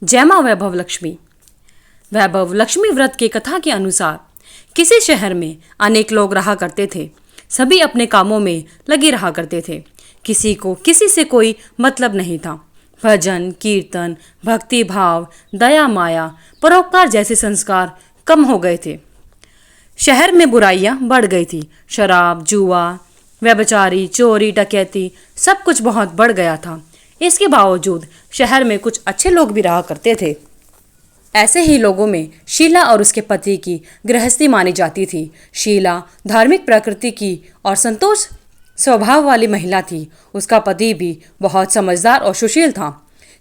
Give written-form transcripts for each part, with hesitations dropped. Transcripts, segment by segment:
जय मां वैभव लक्ष्मी। वैभव लक्ष्मी व्रत की कथा के अनुसार किसी शहर में अनेक लोग रहा करते थे। सभी अपने कामों में लगे रहा करते थे। किसी को किसी से कोई मतलब नहीं था। भजन, कीर्तन, भक्ति भाव, दया माया, परोपकार जैसे संस्कार कम हो गए थे। शहर में बुराइयां बढ़ गई थी। शराब, जुआ, व्यभिचारी, चोरी, डकैती सब कुछ बहुत बढ़ गया था। इसके बावजूद शहर में कुछ अच्छे लोग भी रहा करते थे। ऐसे ही लोगों में शीला और उसके पति की गृहस्थी मानी जाती थी। शीला धार्मिक प्रकृति की और संतोष स्वभाव वाली महिला थी। उसका पति भी बहुत समझदार और सुशील था।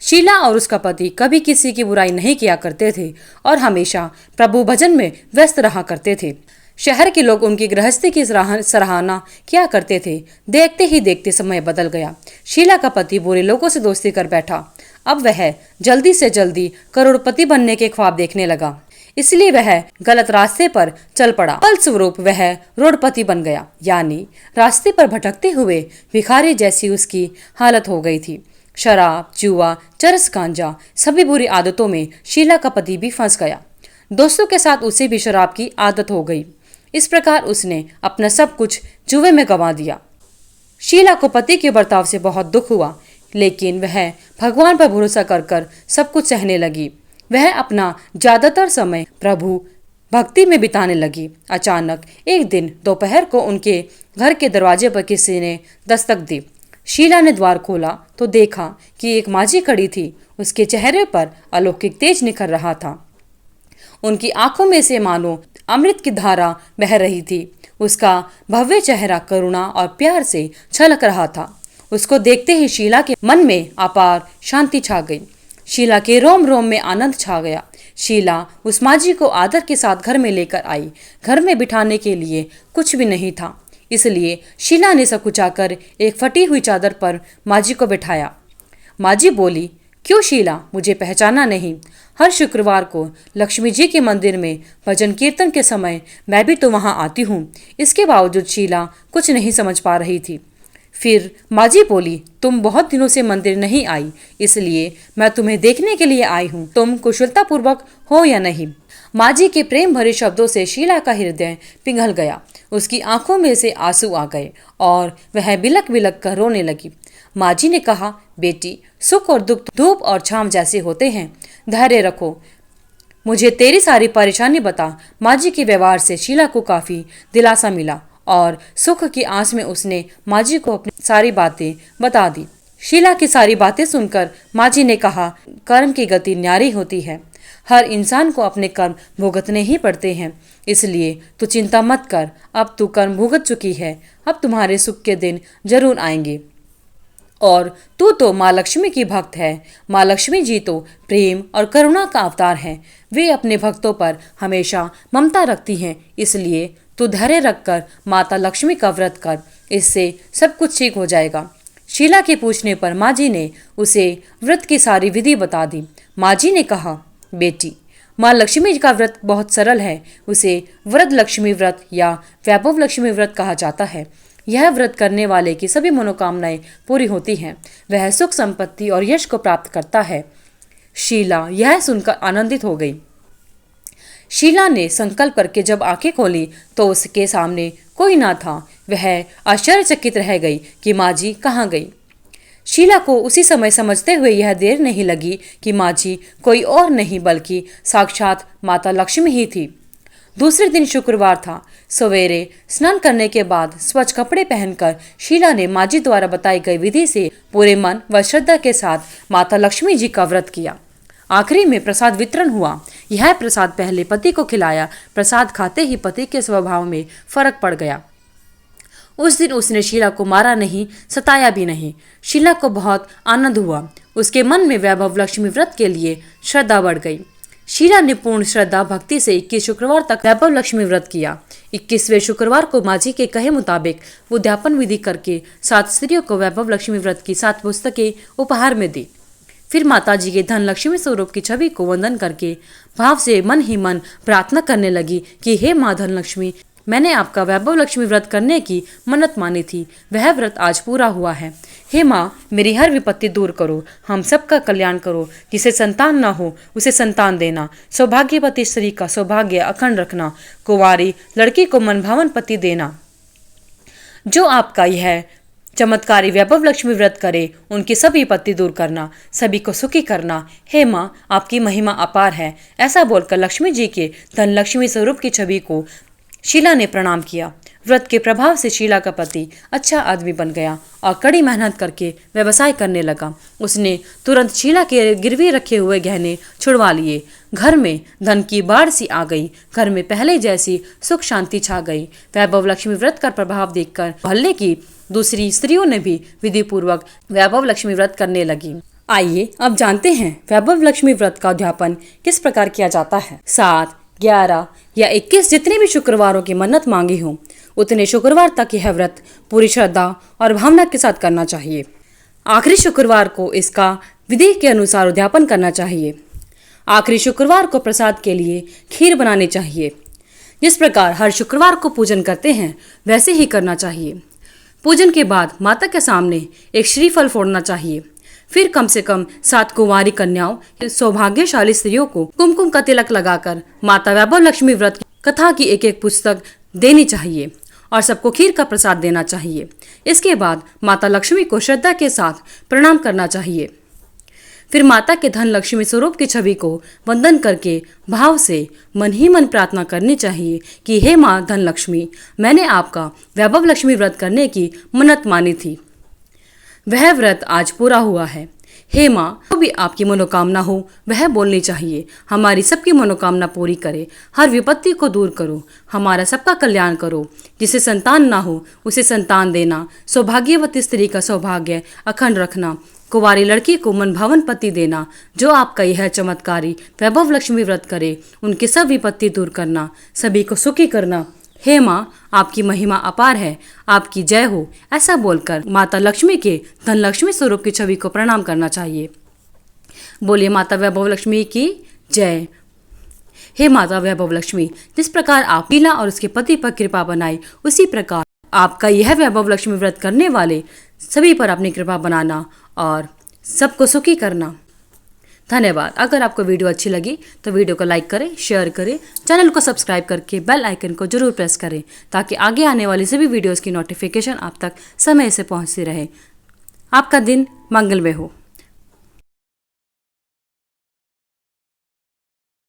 शीला और उसका पति कभी किसी की बुराई नहीं किया करते थे और हमेशा प्रभु भजन में व्यस्त रहा करते थे। शहर के लोग उनकी गृहस्थी की सराहना किया करते थे। देखते ही देखते समय बदल गया। शीला का पति बुरे लोगों से दोस्ती कर बैठा। अब वह जल्दी से जल्दी करोड़पति बनने के ख्वाब देखने लगा, इसलिए वह गलत रास्ते पर चल पड़ा। फलस्वरूप वह रोडपति बन गया, यानी रास्ते पर भटकते हुए भिखारी जैसी उसकी हालत हो गई थी। शराब, जुआ, चरस, गांजा सभी बुरी आदतों में शीला का पति भी फंस गया। दोस्तों के साथ उसे भी शराब की आदत हो गई। इस प्रकार उसने अपना सब कुछ जुए में गंवा दिया। शीला को पति के बर्ताव से बहुत दुख हुआ, लेकिन वह भगवान पर भरोसा कर कर सब कुछ सहने लगी। वह अपना ज्यादातर समय प्रभु भक्ति में बिताने लगी। अचानक एक दिन दोपहर को उनके घर के दरवाजे पर किसी ने दस्तक दी। शीला ने द्वार खोला तो देखा कि एक माझी खड़ी थी। उसके चेहरे पर अलौकिक तेज निखर रहा था। उनकी आंखों में से मानो अमृत की धारा बह रही थी। उसका भव्य चेहरा करुणा और प्यार से छलक रहा था। उसको देखते ही शीला के मन में अपार शांति छा गई। शीला के रोम रोम में आनंद छा गया। शीला उस माझी को आदर के साथ घर में लेकर आई। घर में बिठाने के लिए कुछ भी नहीं था, इसलिए शीला ने सकुचाकर एक फटी हुई चादर पर माझी को बिठाया। माझी बोली, क्यों शीला, मुझे पहचाना नहीं? हर शुक्रवार को लक्ष्मी जी के मंदिर में भजन कीर्तन के समय मैं भी तो वहां आती हूँ। इसके बावजूद शीला कुछ नहीं समझ पा रही थी। फिर माझी बोली, तुम बहुत दिनों से मंदिर नहीं आई, इसलिए मैं तुम्हें देखने के लिए आई हूँ। तुम कुशलतापूर्वक हो या नहीं? माझी के प्रेम भरे शब्दों से शीला का हृदय पिघल गया। उसकी आंखों में से आंसू आ गए और वह बिलक बिलक कर रोने लगी। माझी ने कहा, बेटी, सुख और दुख धूप और छांव जैसे होते हैं, धैर्य रखो, मुझे तेरी सारी परेशानी बता। माझी के व्यवहार से शीला को काफी दिलासा मिला और सुख की आस में उसने माझी को अपनी सारी बातें बता दी। शीला की सारी बातें सुनकर माझी ने कहा, कर्म की गति न्यारी होती है। हर इंसान को अपने कर्म भुगतने ही पड़ते हैं, इसलिए तू चिंता मत कर। अब तू कर्म भुगत चुकी है, अब तुम्हारे सुख के दिन जरूर आएंगे। और तू तो माँ लक्ष्मी की भक्त है। माँ लक्ष्मी जी तो प्रेम और करुणा का अवतार है। वे अपने भक्तों पर हमेशा ममता रखती हैं, इसलिए तू धैर्य रखकर माता लक्ष्मी का व्रत कर, इससे सब कुछ ठीक हो जाएगा। शीला के पूछने पर माझी ने उसे व्रत की सारी विधि बता दी। माझी ने कहा, बेटी, माँ लक्ष्मी का व्रत बहुत सरल है। उसे व्रत लक्ष्मी व्रत या वैभव लक्ष्मी व्रत कहा जाता है। यह व्रत करने वाले की सभी मनोकामनाएं पूरी होती हैं। वह सुख, संपत्ति और यश को प्राप्त करता है। शीला यह सुनकर आनंदित हो गई। शीला ने संकल्प करके जब आंखें खोली तो उसके सामने कोई ना था। वह आश्चर्यचकित रह गई कि माझी कहाँ गई। शीला को उसी समय समझते हुए यह देर नहीं लगी कि माझी कोई और नहीं बल्कि साक्षात माता लक्ष्मी ही थी। दूसरे दिन शुक्रवार था। सवेरे स्नान करने के बाद स्वच्छ कपड़े पहनकर शीला ने माझी द्वारा बताई गई विधि से पूरे मन व श्रद्धा के साथ माता लक्ष्मी जी का व्रत किया। आखिरी में प्रसाद वितरण हुआ। यह प्रसाद पहले पति को खिलाया। प्रसाद खाते ही पति के स्वभाव में फर्क पड़ गया। उस दिन उसने शीला को मारा नहीं, सताया भी नहीं। शीला को बहुत आनंद हुआ। उसके मन में वैभव लक्ष्मी व्रत के लिए श्रद्धा बढ़ गई। शीला ने पूर्ण श्रद्धा भक्ति से 21 शुक्रवार तक वैभव लक्ष्मी व्रत किया। 21वें शुक्रवार को माझी के कहे मुताबिक उद्यापन विधि करके 7 स्त्रियों को वैभव लक्ष्मी व्रत की 7 पुस्तकें उपहार में दी। फिर माता जी के धन लक्ष्मी स्वरूप की छवि को वंदन करके भाव से मन ही मन प्रार्थना करने लगी कि हे माँ धन लक्ष्मी, मैंने आपका वैभव लक्ष्मी व्रत करने की मन्नत मानी थी, वह व्रत आज पूरा हुआ है। हे माँ, मेरी हर विपत्ति दूर करो, हम सबका कल्याण करो। जिसे संतान ना हो उसे संतान देना, सौभाग्यवती स्त्री का सौभाग्य अखंड रखना, कुंवारी लड़की को मनभावन पति देना। जो आपका यह चमत्कारी वैभव लक्ष्मी व्रत करे, उनकी सभी विपत्ति दूर करना, सभी को सुखी करना। हे माँ, आपकी महिमा अपार है। ऐसा बोलकर लक्ष्मी जी के धन लक्ष्मी स्वरूप की छवि को शीला ने प्रणाम किया। व्रत के प्रभाव से शीला का पति अच्छा आदमी बन गया और कड़ी मेहनत करके व्यवसाय करने लगा। उसने तुरंत शीला के गिरवी रखे हुए गहने छुड़वा लिए। घर में धन की बाढ़ सी आ गई। घर में पहले जैसी सुख शांति छा गई। वैभव लक्ष्मी व्रत का प्रभाव देखकर मोहल्ले की दूसरी स्त्रियों ने भी विधि पूर्वक वैभव लक्ष्मी व्रत करने लगी। आइए अब जानते हैं वैभव लक्ष्मी व्रत का उद्यापन किस प्रकार किया जाता है। 7, 11 या 21 जितने भी शुक्रवारों की मन्नत मांगी हो, उतने शुक्रवार तक यह व्रत पूरी श्रद्धा और भावना के साथ करना चाहिए। आखिरी शुक्रवार को इसका विधि के अनुसार उद्यापन करना चाहिए। आखिरी शुक्रवार को प्रसाद के लिए खीर बनानी चाहिए। जिस प्रकार हर शुक्रवार को पूजन करते हैं, वैसे ही करना चाहिए। पूजन के बाद माता के सामने एक श्रीफल फोड़ना चाहिए। फिर कम से कम 7 कुंवारी कन्याओं, सौभाग्यशाली स्त्रियों को कुमकुम का तिलक लगाकर माता वैभव लक्ष्मी व्रत कथा की एक एक पुस्तक देनी चाहिए और सबको खीर का प्रसाद देना चाहिए। इसके बाद माता लक्ष्मी को श्रद्धा के साथ प्रणाम करना चाहिए। फिर माता के धन लक्ष्मी स्वरूप की छवि को वंदन करके भाव से मन ही मन प्रार्थना करनी चाहिए कि हे माँ धन लक्ष्मी, मैंने आपका वैभव लक्ष्मी व्रत करने की मन्नत मानी थी, वह व्रत आज पूरा हुआ है। हे माँ, जो भी आपकी मनोकामना हो वह बोलनी चाहिए। हमारी सबकी मनोकामना पूरी करे, हर विपत्ति को दूर करो, हमारा सबका कल्याण करो। जिसे संतान ना हो उसे संतान देना, सौभाग्यवती स्त्री का सौभाग्य अखंड रखना, कुंवारी लड़की को मनभावन पति देना। जो आपका यह चमत्कारी वैभव लक्ष्मी व्रत करे, उनकी सब विपत्ति दूर करना, सभी को सुखी करना। हे माँ, आपकी महिमा अपार है, आपकी जय हो। ऐसा बोलकर माता लक्ष्मी के धन लक्ष्मी स्वरूप की छवि को प्रणाम करना चाहिए। बोलिए माता वैभव लक्ष्मी की जय। हे माता वैभव लक्ष्मी, जिस प्रकार आप शीला और उसके पति पर कृपा बनाई, उसी प्रकार आपका यह वैभव लक्ष्मी व्रत करने वाले सभी पर अपनी कृपा बनाना और सबको सुखी करना। धन्यवाद। अगर आपको वीडियो अच्छी लगी तो वीडियो को लाइक करें, शेयर करें, चैनल को सब्सक्राइब करके बेल आइकन को जरूर प्रेस करें ताकि आगे आने वाली सभी वीडियोस की नोटिफिकेशन आप तक समय से पहुंचती रहे। आपका दिन मंगलमय हो।